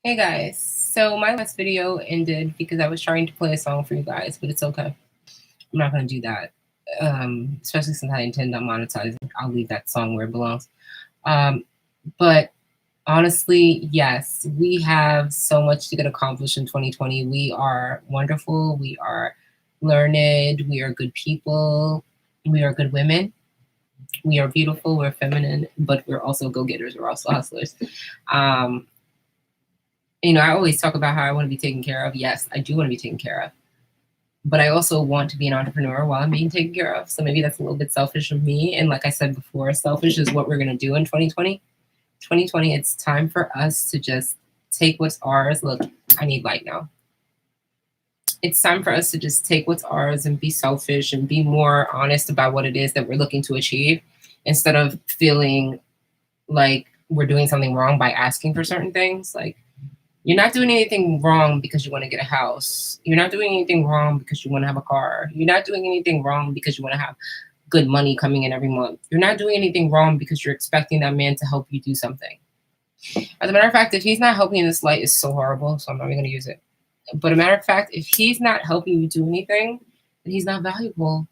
Hey guys, so my last video ended because I was trying to play a song for you guys, but it's okay. I'm not gonna do that. Especially since I intend on monetizing. I'll leave that song where it belongs. But honestly, yes, we have so much to get accomplished in 2020. We are wonderful, we are learned, we are good people, we are good women, we are beautiful, we're feminine, but we're also go-getters, we're also hustlers. Um, I always talk about how I want to be taken care of. Yes, I do want to be taken care of. But I also want to be an entrepreneur while I'm being taken care of. So maybe that's a little bit selfish of me. And like I said before, selfish is what we're going to do in 2020. 2020, it's time for us to just take what's ours. Look, I need light now. It's time for us to just take what's ours and be selfish and be more honest about what it is that we're looking to achieve instead of feeling like we're doing something wrong by asking for certain things. Like, you're not doing anything wrong because you want to get a house. You're not doing anything wrong because you want to have a car. You're not doing anything wrong because you want to have good money coming in every month. You're not doing anything wrong because you're expecting that man to help you do something. As a matter of fact, if he's not helping in this light, is so horrible, so I'm not even going to use it. But a matter of fact, if he's not helping you do anything, then he's not valuable.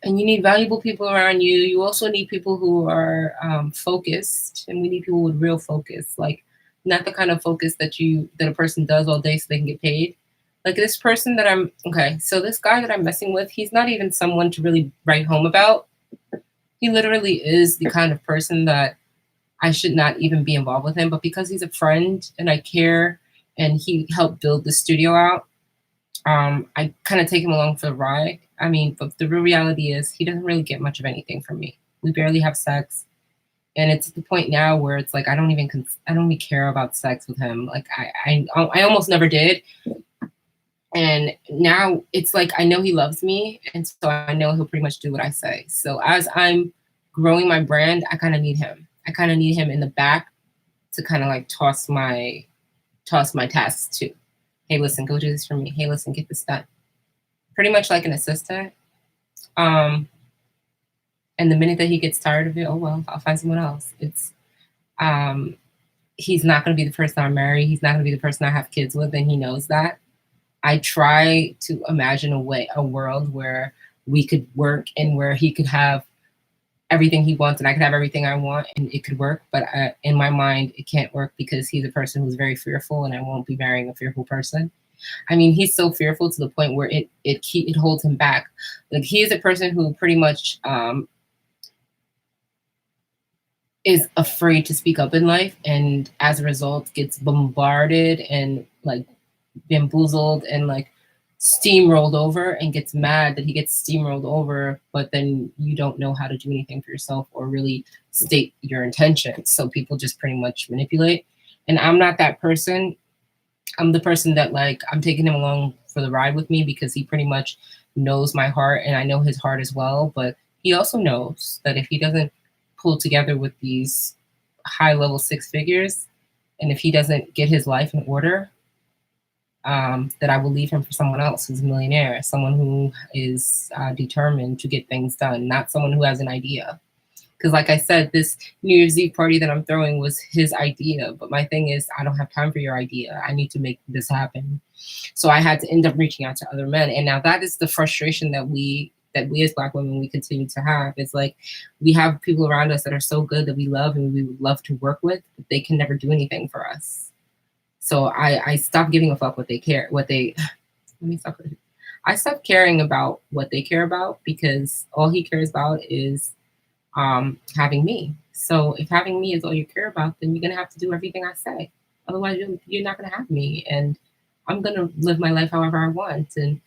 And you need valuable people around you. You also need people who are focused, and we need people with real focus, like not the kind of focus that a person does all day so they can get paid. Like this person that I'm okay, so this guy that I'm messing with, he's not even someone to really write home about. He literally is the kind of person that I should not even be involved with him, but because he's a friend and I care, and he helped build the studio out, I kind of take him along for the ride. I mean, but the real reality is he doesn't really get much of anything from me. We barely have sex, and it's at the point now where it's like I don't even care about sex with him. Like I almost never did, and now it's like I know he loves me, and so I know he'll pretty much do what I say. So as I'm growing my brand, I kind of need him. I kind of need him in the back to kind of like toss my tasks to. Hey, listen, go do this for me. Hey, listen, get this done. Pretty much like an assistant. Um, and the minute that he gets tired of it, oh well, I'll find someone else. It's um, he's not going to be the person I marry. He's not going to be the person I have kids with, and he knows that. I try to imagine a world where we could work and where he could have everything he wants and I could have everything I want and it could work. But in my mind, it can't work because he's a person who's very fearful, and I won't be marrying a fearful person. I mean, he's so fearful to the point where it holds him back. Like he is a person who pretty much is afraid to speak up in life, and as a result, gets bombarded and like bamboozled and like steamrolled over, and gets mad that he gets steamrolled over. But then you don't know how to do anything for yourself or really state your intentions, so people just pretty much manipulate. And I'm not that person. I'm the person that like I'm taking him along for the ride with me because he pretty much knows my heart and I know his heart as well. But he also knows that if he doesn't pull together with these high level six figures, and if he doesn't get his life in order, that I will leave him for someone else who's a millionaire, someone who is determined to get things done, not someone who has an idea. Because, like I said, this New Year's Eve party that I'm throwing was his idea. But my thing is, I don't have time for your idea. I need to make this happen. So I had to end up reaching out to other men. And now that is the frustration that we as Black women we continue to have. It's like we have people around us that are so good that we love and we would love to work with, but they can never do anything for us. So I stopped giving a fuck what they care. What they let me stop. I stopped caring about what they care about because all he cares about is having me. So if having me is all you care about, then you're gonna have to do everything I say. Otherwise, you're not gonna have me, and I'm gonna live my life however I want. And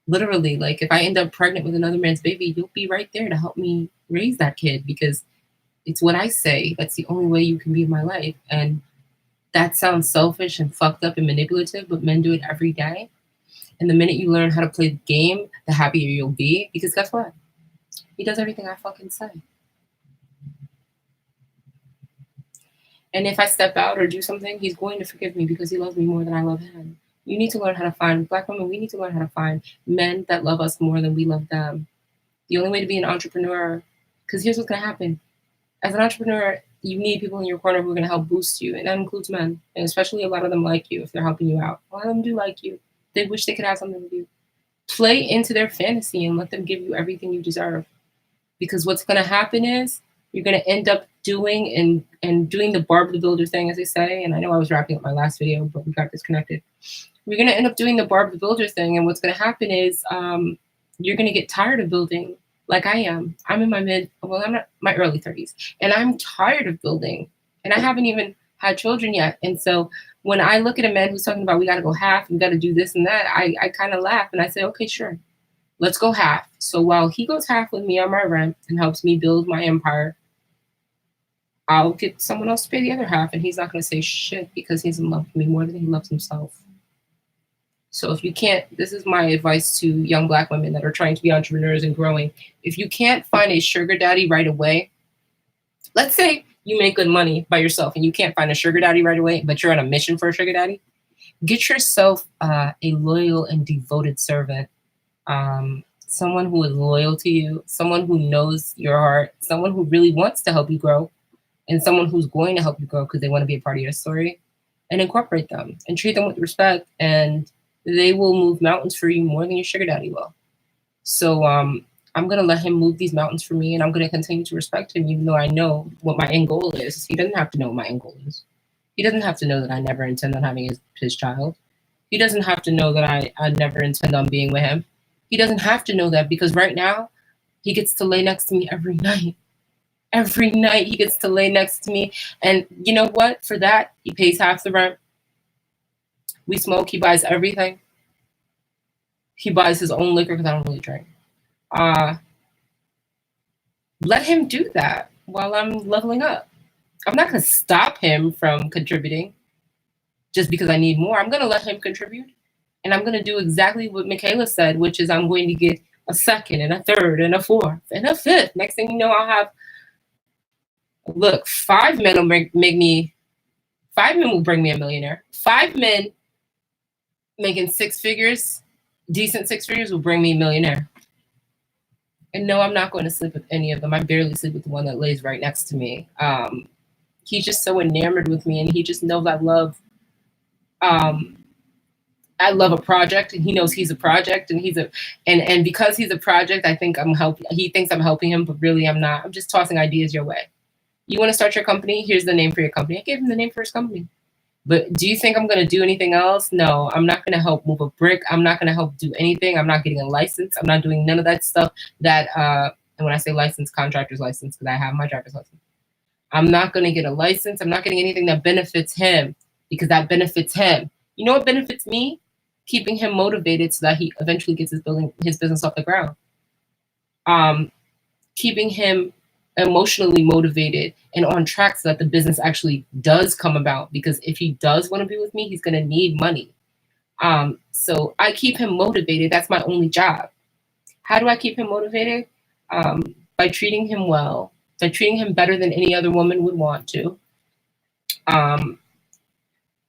literally, like if I end up pregnant with another man's baby, you'll be right there to help me raise that kid because it's what I say. That's the only way you can be in my life. And that sounds selfish and fucked up and manipulative, but men do it every day. And the minute you learn how to play the game, the happier you'll be. Because guess what? He does everything I fucking say. And if I step out or do something, he's going to forgive me because he loves me more than I love him. You need to learn how to find Black women. We need to learn how to find men that love us more than we love them. The only way to be an entrepreneur, because here's what's gonna happen. As an entrepreneur, You need people in your corner who are going to help boost you, and that includes men, and especially a lot of them like you if they're helping you out. A lot of them do like you. They wish they could have something with you. Play into their fantasy and let them give you everything you deserve. Because what's going to happen is you're going to end up doing and doing the Barb the Builder thing, as they say. And I know I was wrapping up my last video, but we got disconnected. We're going to end up doing the Barb the Builder thing, and what's going to happen is you're going to get tired of building, like I am. I'm in I'm not my early 30s, and I'm tired of building, and I haven't even had children yet. And so when I look at a man who's talking about we got to go half, we got to do this and that, I kind of laugh and I say, okay, sure, let's go half. So while he goes half with me on my rent and helps me build my empire, I'll get someone else to pay the other half, and he's not going to say shit because he doesn't love me more than he loves himself. So if you can't, this is my advice to young Black women that are trying to be entrepreneurs and growing. If you can't find a sugar daddy right away, let's say you make good money by yourself and you can't find a sugar daddy right away, but you're on a mission for a sugar daddy, get yourself a loyal and devoted servant. Someone who is loyal to you, someone who knows your heart, someone who really wants to help you grow, and someone who's going to help you grow because they want to be a part of your story, and incorporate them and treat them with respect, and they will move mountains for you more than your sugar daddy will. So I'm going to let him move these mountains for me, and I'm going to continue to respect him, even though I know what my end goal is. He doesn't have to know what my end goal is. He doesn't have to know that I never intend on having his child. He doesn't have to know that I never intend on being with him. He doesn't have to know that, because right now he gets to lay next to me every night. Every night he gets to lay next to me. And you know what? For that, he pays half the rent. We smoke. He buys everything. He buys his own liquor because I don't really drink. Let him do that while I'm leveling up. I'm not going to stop him from contributing just because I need more. I'm going to let him contribute. And I'm going to do exactly what Michaela said, which is I'm going to get a second and a third and a fourth and a fifth. Next thing you know, I'll have, look, 5 men will bring me a millionaire. 5 men making 6 figures, decent 6 figures, will bring me a millionaire. And no, I'm not going to sleep with any of them. I barely sleep with the one that lays right next to me. He's just so enamored with me, and he just knows I love a project, and he knows he's a project, and and because he's a project, I think he thinks I'm helping him, but really I'm not. I'm just tossing ideas your way. You want to start your company? Here's the name for your company. I gave him the name for his company. But do you think I'm going to do anything else? No, I'm not going to help move a brick. I'm not going to help do anything. I'm not getting a license. I'm not doing none of that stuff and when I say license, contractor's license, because I have my driver's license. I'm not going to get a license. I'm not getting anything that benefits him, because that benefits him. You know what benefits me? Keeping him motivated so that he eventually gets his business off the ground. Keeping him emotionally motivated and on track so that the business actually does come about, because if he does want to be with me, he's going to need money. So I keep him motivated. That's my only job. How do I keep him motivated? By treating him well, by treating him better than any other woman would want to.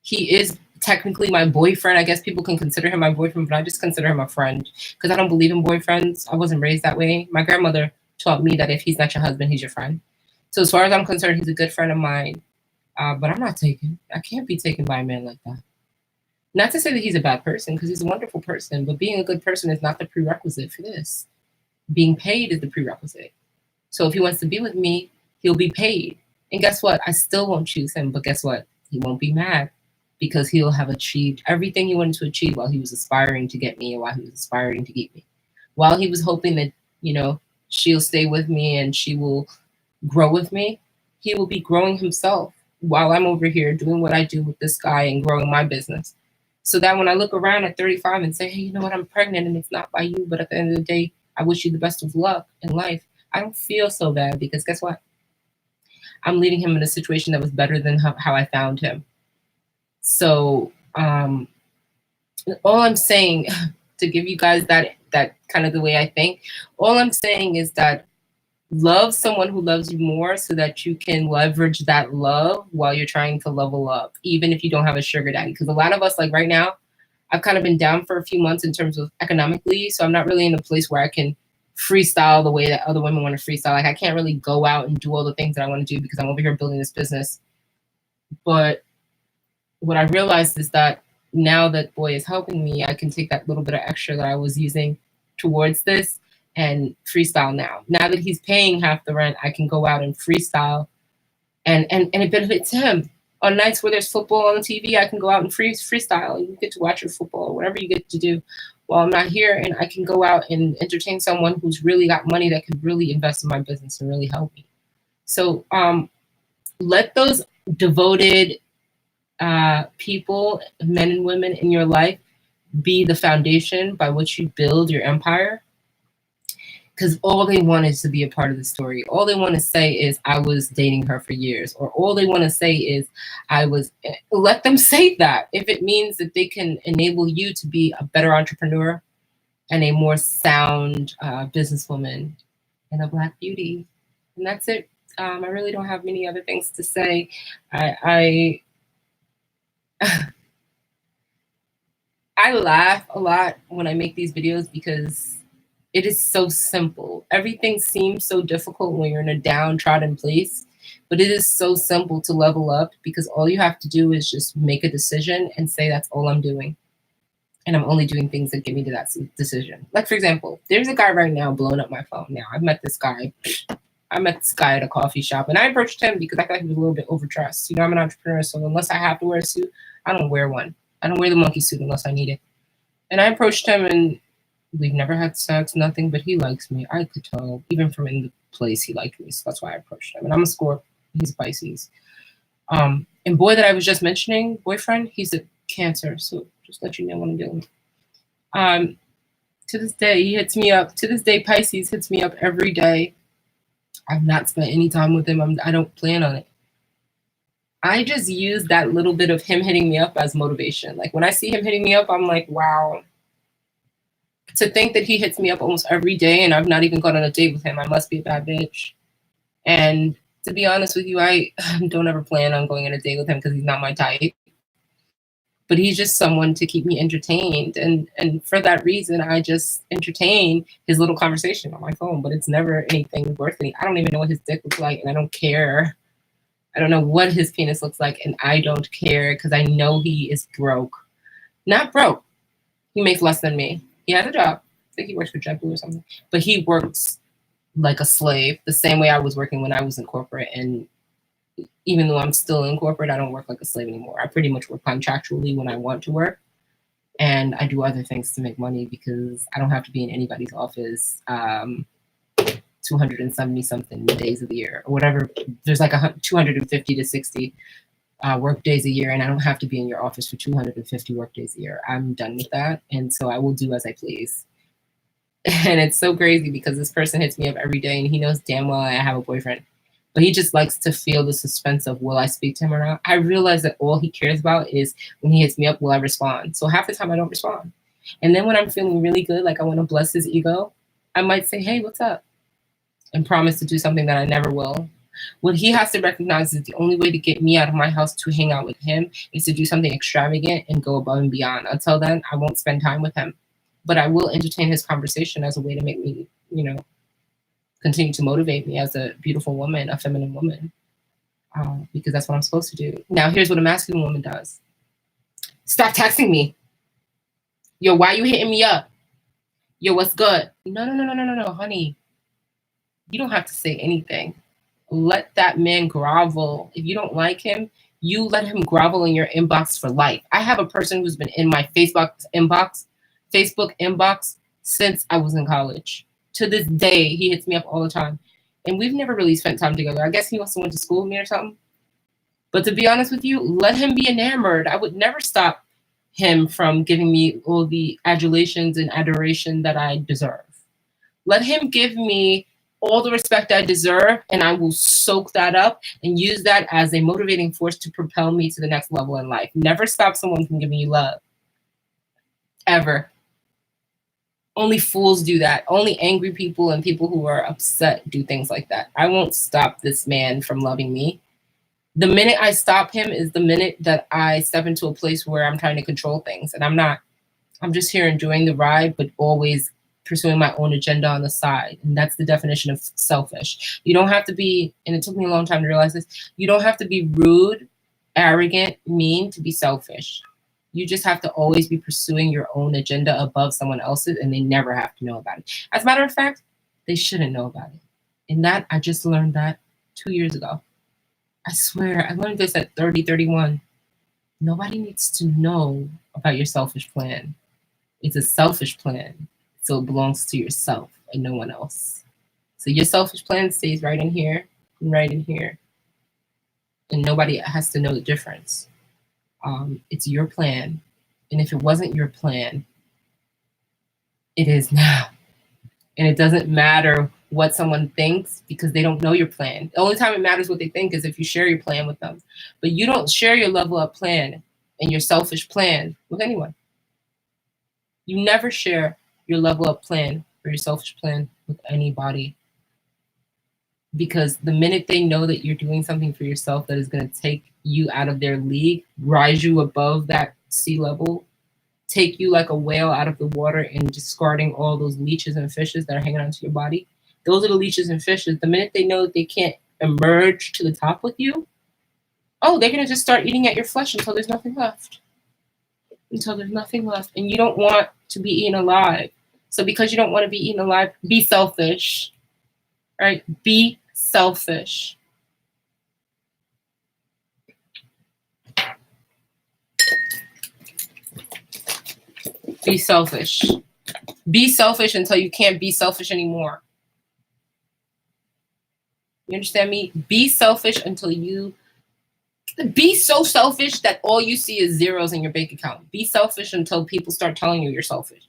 He is technically my boyfriend. I guess people can consider him my boyfriend, but I just consider him a friend, because I don't believe in boyfriends. I wasn't raised that way. My grandmother taught me that if he's not your husband, he's your friend. So as far as I'm concerned, he's a good friend of mine. But I'm not taken. I can't be taken by a man like that. Not to say that he's a bad person, because he's a wonderful person, but being a good person is not the prerequisite for this. Being paid is the prerequisite. So if he wants to be with me, he'll be paid. And guess what? I still won't choose him, but guess what? He won't be mad, because he'll have achieved everything he wanted to achieve while he was aspiring to get me, and while he was aspiring to keep me. While he was hoping that, she'll stay with me and she will grow with me, he will be growing himself while I'm over here doing what I do with this guy and growing my business. So that when I look around at 35 and say, hey, you know what, I'm pregnant and it's not by you, but at the end of the day, I wish you the best of luck in life, I don't feel so bad, because guess what? I'm leaving him in a situation that was better than how I found him. So all I'm saying, to give you guys that kind of the way I think, all I'm saying is that love someone who loves you more, so that you can leverage that love while you're trying to level up, even if you don't have a sugar daddy. Because a lot of us, like right now, I've kind of been down for a few months in terms of economically, so I'm not really in a place where I can freestyle the way that other women want to freestyle. Like I can't really go out and do all the things that I want to do because I'm over here building this business. But what I realized is that now that Boy is helping me, I can take that little bit of extra that I was using towards this and freestyle now. Now that he's paying half the rent, I can go out and freestyle, and it benefits him. On nights where there's football on the TV, I can go out and freestyle, and you get to watch your football or whatever you get to do while I'm not here, and I can go out and entertain someone who's really got money that could really invest in my business and really help me. So let those devoted people, men and women in your life, be the foundation by which you build your empire. Because all they want is to be a part of the story. All they want to say is, I was dating her for years. Or all they want to say is, let them say that. If it means that they can enable you to be a better entrepreneur and a more sound businesswoman and a Black beauty. And that's it. I really don't have many other things to say. I laugh a lot when I make these videos because it is so simple. Everything seems so difficult when you're in a downtrodden place, but it is so simple to level up because all you have to do is just make a decision and say, that's all I'm doing. And I'm only doing things that get me to that decision. Like, for example, there's a guy right now blowing up my phone. Now, I met this guy at a coffee shop, and I approached him because I thought he was a little bit overdressed. You know, I'm an entrepreneur, so unless I have to wear a suit, I don't wear one. I don't wear the monkey suit unless I need it. And I approached him, and we've never had sex, nothing, but he likes me. I could tell, even from in the place, he liked me. So that's why I approached him. And I'm a Scorpio, he's a Pisces. And Boy that I was just mentioning, boyfriend, he's a Cancer. So just let you know what I'm dealing with. To this day, he hits me up. To this day, Pisces hits me up every day. I've not spent any time with him. I don't plan on it. I just use that little bit of him hitting me up as motivation. Like when I see him hitting me up, I'm like, wow. To think that he hits me up almost every day and I've not even gone on a date with him, I must be a bad bitch. And to be honest with you, I don't ever plan on going on a date with him because he's not my type. But he's just someone to keep me entertained. And for that reason, I just entertain his little conversation on my phone. But it's never anything worth it. I don't even know what his dick looks like, and I don't care. I don't know what his penis looks like, and I don't care because I know he is broke. Not broke. He makes less than me. He has a job. I think he works for JetBlue or something. But he works like a slave, the same way I was working when I was in corporate. And even though I'm still in corporate, I don't work like a slave anymore. I pretty much work contractually when I want to work. And I do other things to make money because I don't have to be in anybody's office 270 something days of the year or whatever. There's like 250 to 60 work days a year, and I don't have to be in your office for 250 work days a year. I'm done with that. And so I will do as I please. And it's so crazy because this person hits me up every day and he knows damn well I have a boyfriend. But he just likes to feel the suspense of, will I speak to him or not? I realize that all he cares about is when he hits me up, will I respond? So half the time I don't respond. And then when I'm feeling really good, like I want to bless his ego, I might say, hey, what's up? And promise to do something that I never will. What he has to recognize is the only way to get me out of my house to hang out with him is to do something extravagant and go above and beyond. Until then, I won't spend time with him. But I will entertain his conversation as a way to make me, continue to motivate me as a beautiful woman, a feminine woman, because that's what I'm supposed to do. Now, here's what a masculine woman does. Stop texting me. Yo, why you hitting me up? Yo, what's good? No, honey. You don't have to say anything. Let that man grovel. If you don't like him, you let him grovel in your inbox for life. I have a person who's been in my Facebook inbox since I was in college. To this day, he hits me up all the time. And we've never really spent time together. I guess he must have went to school with me or something. But to be honest with you, let him be enamored. I would never stop him from giving me all the adulations and adoration that I deserve. Let him give me all the respect I deserve, and I will soak that up and use that as a motivating force to propel me to the next level in life. Never stop someone from giving you love. Ever. Only fools do that. Only angry people and people who are upset do things like that. I won't stop this man from loving me. The minute I stop him is the minute that I step into a place where I'm trying to control things. And I'm not. I'm just here enjoying the ride, but always pursuing my own agenda on the side. And that's the definition of selfish. You don't have to be, and it took me a long time to realize this, you don't have to be rude, arrogant, mean to be selfish. You just have to always be pursuing your own agenda above someone else's, and they never have to know about it. As a matter of fact, they shouldn't know about it. And that, I just learned that 2 years ago. I swear, I learned this at 30, 31. Nobody needs to know about your selfish plan. It's a selfish plan, so it belongs to yourself and no one else. So your selfish plan stays right in here and right in here. And nobody has to know the difference. It's your plan. And if it wasn't your plan, it is now. And it doesn't matter what someone thinks because they don't know your plan. The only time it matters what they think is if you share your plan with them. But you don't share your level up plan and your selfish plan with anyone. You never share your level up plan or your selfish plan with anybody. Because the minute they know that you're doing something for yourself that is going to take you out of their league, rise you above that sea level, take you like a whale out of the water and discarding all those leeches and fishes that are hanging onto your body, those are the leeches and fishes. The minute they know that they can't emerge to the top with you, oh, they're going to just start eating at your flesh until there's nothing left. Until there's nothing left. And you don't want to be eaten alive. So because you don't want to be eaten alive, be selfish. Right? Be selfish. Be selfish. Be selfish until you can't be selfish anymore. You understand me? Be selfish until you be so selfish that all you see is zeros in your bank account. Be selfish until people start telling you you're selfish.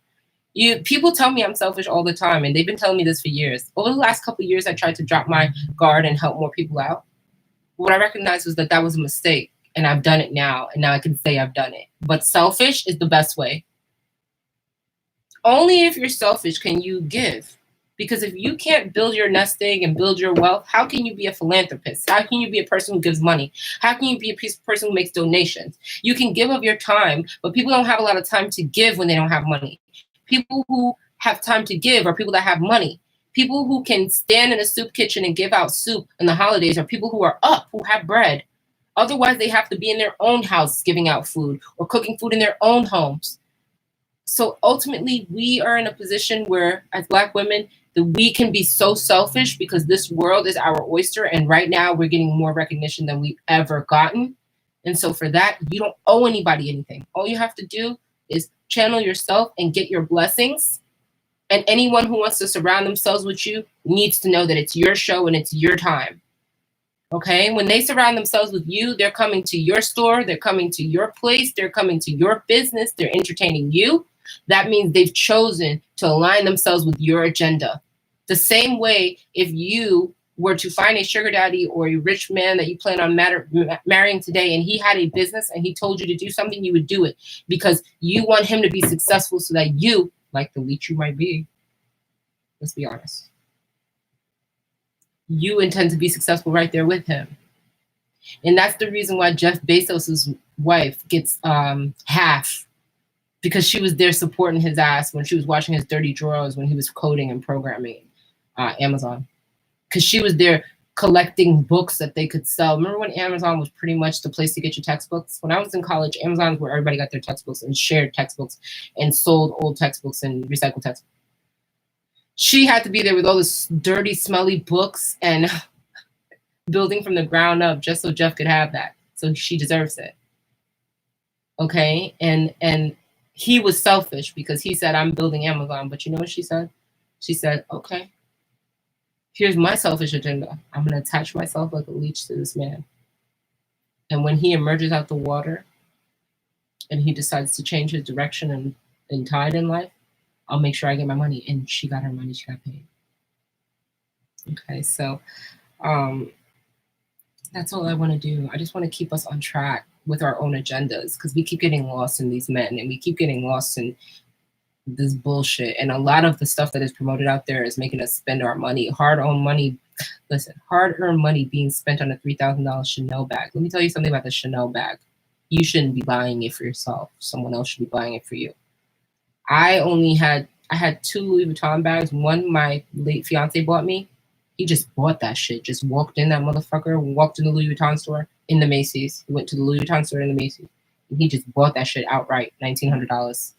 People tell me I'm selfish all the time, and they've been telling me this for years. Over the last couple of years, I tried to drop my guard and help more people out. What I recognized was that that was a mistake, and I've done it now, and now I can say I've done it. But selfish is the best way. Only if you're selfish can you give. Because if you can't build your nest egg and build your wealth, how can you be a philanthropist? How can you be a person who gives money? How can you be a person who makes donations? You can give of your time, but people don't have a lot of time to give when they don't have money. People who have time to give are people that have money. People who can stand in a soup kitchen and give out soup in the holidays are people who are up, who have bread. Otherwise, they have to be in their own house giving out food or cooking food in their own homes. So ultimately, we are in a position where, as Black women, that we can be so selfish because this world is our oyster. And right now, we're getting more recognition than we've ever gotten. And so for that, you don't owe anybody anything. All you have to do is channel yourself and get your blessings. And anyone who wants to surround themselves with you needs to know that it's your show and it's your time. Okay? When they surround themselves with you, they're coming to your store, they're coming to your place, they're coming to your business, they're entertaining you. That means they've chosen to align themselves with your agenda. The same way, if you were to find a sugar daddy or a rich man that you plan on marrying today, and he had a business and he told you to do something, you would do it because you want him to be successful so that you, like the leech you might be, let's be honest, you intend to be successful right there with him. And that's the reason why Jeff Bezos' wife gets half, because she was there supporting his ass when she was washing his dirty drawers when he was coding and programming Amazon. Because she was there collecting books that they could sell. Remember when Amazon was pretty much the place to get your textbooks? When I was in college, Amazon is where everybody got their textbooks and shared textbooks and sold old textbooks and recycled textbooks. She had to be there with all this dirty, smelly books and building from the ground up just so Jeff could have that. So she deserves it. Okay? And he was selfish because he said, I'm building Amazon. But you know what she said? She said, okay, here's my selfish agenda. I'm going to attach myself like a leech to this man. And when he emerges out the water and he decides to change his direction and tide in life, I'll make sure I get my money. And she got her money. She got paid. Okay, so that's all I want to do. I just want to keep us on track with our own agendas because we keep getting lost in these men and we keep getting lost in this bullshit. And a lot of the stuff that is promoted out there is making us spend our money, hard-earned money. Listen, hard-earned money being spent on a $3,000 Chanel bag. Let me tell you something about the Chanel bag. You shouldn't be buying it for yourself. Someone else should be buying it for you. I only had I had 2 Louis Vuitton bags. One my late fiance bought me. He just bought that shit. Just walked in that motherfucker, walked in the Louis Vuitton store in the Macy's. He went to the Louis Vuitton store in the Macy's. And he just bought that shit outright, $1,900.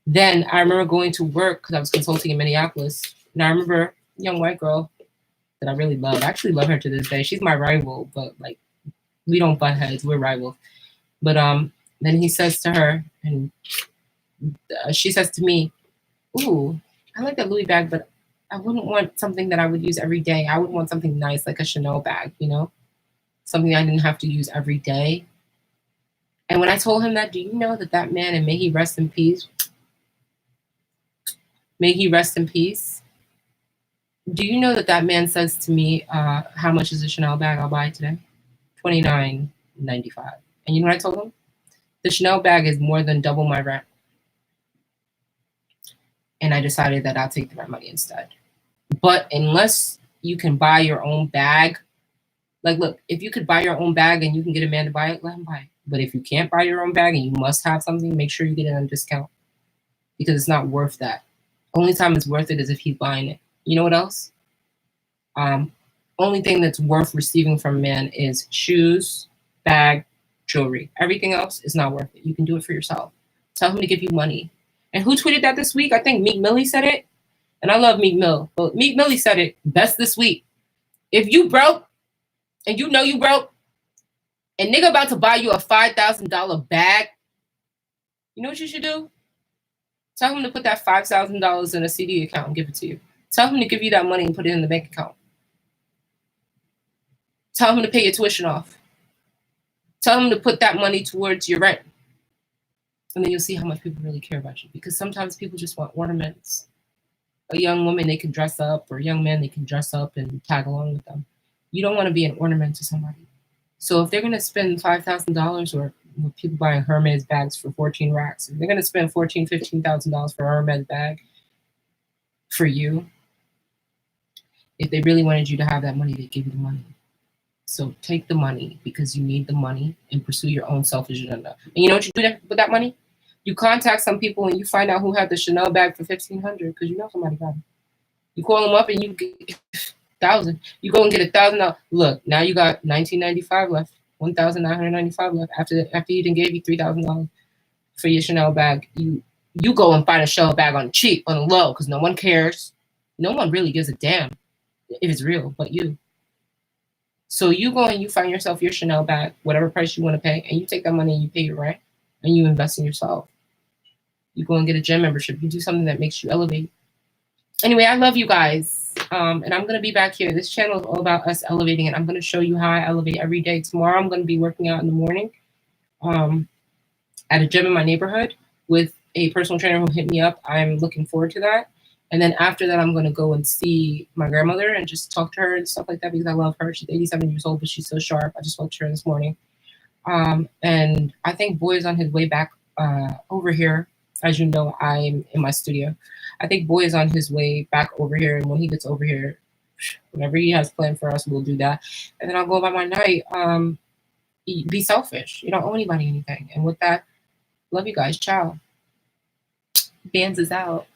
Then I remember going to work because I was consulting in Minneapolis. And I remember a young white girl that I really love. I actually love her to this day. She's my rival, but like we don't butt heads. We're rivals. But then he says to her, and she says to me, "Ooh, I like that Louis bag, but I wouldn't want something that I would use every day. I would want something nice, like a Chanel bag, you know, something I didn't have to use every day." And when I told him that, do you know that that man, and may he rest in peace, may he rest in peace. Do you know that that man says to me, how much is a Chanel bag I'll buy today? $29.95. And you know what I told him? The Chanel bag is more than double my rent. And I decided that I'll take the rent money instead. But unless you can buy your own bag, like, look, if you could buy your own bag and you can get a man to buy it, let him buy it. But if you can't buy your own bag and you must have something, make sure you get it on discount because it's not worth that. Only time it's worth it is if he's buying it. You know what else? Only thing that's worth receiving from a man is shoes, bag, jewelry. Everything else is not worth it. You can do it for yourself. Tell him to give you money. And who tweeted that this week? I think Meek Millie said it. And I love Meek Mill. But Meek Millie said it best this week. If you broke and you know you broke, and nigga about to buy you a $5,000 bag, you know what you should do? Tell him to put that $5,000 in a CD account and give it to you. Tell him to give you that money and put it in the bank account. Tell him to pay your tuition off. Tell him to put that money towards your rent. And then you'll see how much people really care about you. Because sometimes people just want ornaments. A young woman, they can dress up, or a young man, they can dress up and tag along with them. You don't want to be an ornament to somebody. So if they're going to spend $5,000, or people buying Hermes bags for 14 racks, if they're going to spend $14,000, $15,000 for a Hermes bag for you, if they really wanted you to have that money, they'd give you the money. So take the money because you need the money and pursue your own selfish agenda. And you know what you do with that money? You contact some people and you find out who had the Chanel bag for $1,500 because you know somebody got it. You call them up and you get $1,000. You go and get $1,000. Look, now you got $1,995 left, $1,995 left. After he done gave you $3,000 for your Chanel bag, you go and find a Chanel bag on the cheap, on the low, because no one cares. No one really gives a damn if it's real, but you. So you go and you find yourself your Chanel bag, whatever price you want to pay, and you take that money and you pay your rent, and you invest in yourself. You go and get a gym membership. You do something that makes you elevate. Anyway, I love you guys. And I'm going to be back here. This channel is all about us elevating, and I'm going to show you how I elevate every day. Tomorrow, I'm going to be working out in the morning at a gym in my neighborhood with a personal trainer who hit me up. I'm looking forward to that. And then after that, I'm going to go and see my grandmother and just talk to her and stuff like that because I love her. She's 87 years old, but she's so sharp. I just spoke to her this morning. And I think Boy is on his way back over here. As you know, I'm in my studio. I think Boy is on his way back over here. And when he gets over here, whatever he has planned for us, we'll do that. And then I'll go about my night. Be selfish. You don't owe anybody anything. And with that, love you guys. Ciao. Bands is out.